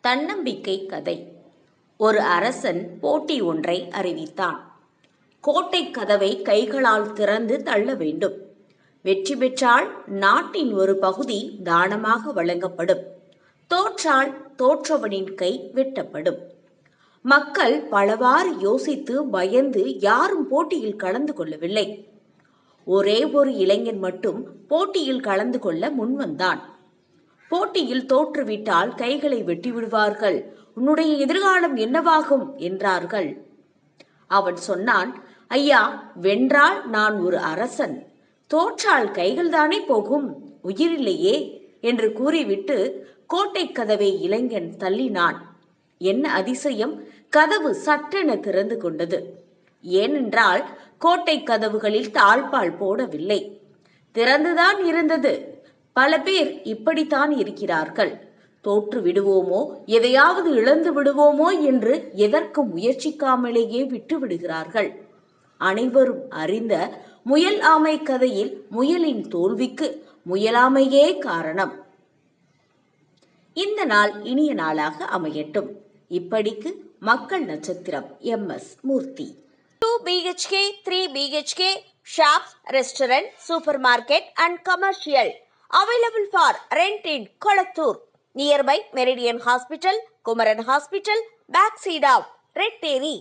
தன்னம்பிக்கை கதை. ஒரு அரசன் போட்டி ஒன்றை அறிவித்தான். கோட்டை கதவை கைகளால் திறந்து தள்ள வேண்டும். வெற்றி பெற்றால் நாட்டின் ஒரு பகுதி தானமாக வழங்கப்படும். தோற்றால் தோற்றவனின் கை வெட்டப்படும். மக்கள் பலவாறு யோசித்து பயந்து யாரும் போட்டியில் கலந்து கொள்ளவில்லை. ஒரே ஒரு இளைஞன் மட்டும் போட்டியில் கலந்து கொள்ள முன்வந்தான். போட்டியில் தோற்றுவிட்டால் கைகளை வெட்டிவிடுவார்கள், உன்னுடைய எதிர்காலம் என்னவாகும் என்றார்கள். அவன் சொன்னான், ஐயா, வென்றால் நான் ஒரு அரசன், தோற்றால் கைகள் தானே போகும், உயிரில்லையே என்று கூறிவிட்டு கோட்டை கதவை இளைஞன் தள்ளினான். என்ன அதிசயம், கதவு சட்டென திறந்து கொண்டது. ஏனென்றால் கோட்டை கதவுகளில் தாழ்பால் போடவில்லை, திறந்துதான் இருந்தது. பல பேர் இப்படித்தான் இருக்கிறார்கள். தோற்று விடுவோமோ, எதையாவது இழந்து விடுவோமோ என்று எதற்கும் முயற்சிக்காமலேயே விட்டு விடுகிறார்கள். அனைவரும் அறிந்த முயல் ஆமை கதையில் முயலின் தோல்விக்கு முயலாமையே காரணம். இந்த நாள் இனிய நாளாக அமையட்டும். இப்படிக்கு மக்கள் நட்சத்திரம் MS Murthy. 2 BHK, 3 BHK, shops, restaurant, supermarket and commercial available for rent in Kolattur, nearby Meridian Hospital, Kumaran Hospital, backside of Red Terry.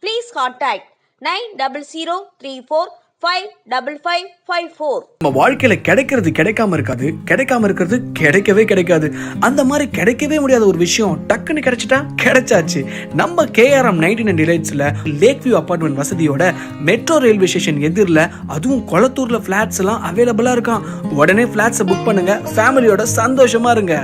Please contact 9034555554. நம்ம வாழ்க்கையில கிடைக்கிறது கிடைக்காம இருக்காது, கிடைக்காம இருக்கிறது கிடைக்கவே கிடைக்காது. அந்த மாதிரி கிடைக்கவே முடியாத ஒரு விஷயம் டக்குன்னு கிடைச்சிட்டா கிடைச்சாச்சு. நம்ம KRM 99 டிலைட்ஸ்ல லேக் வியூ அபார்ட்மெண்ட் வசதியோட மெட்ரோ ரயில்வே ஸ்டேஷன் எதிரில், அதுவும் கொளத்தூர்ல பிளாட்ஸ் எல்லாம் அவைலபிளா இருக்கான். உடனே பிளாட்ஸை புக் பண்ணுங்க, ஃபேமிலியோட சந்தோஷமா இருங்க.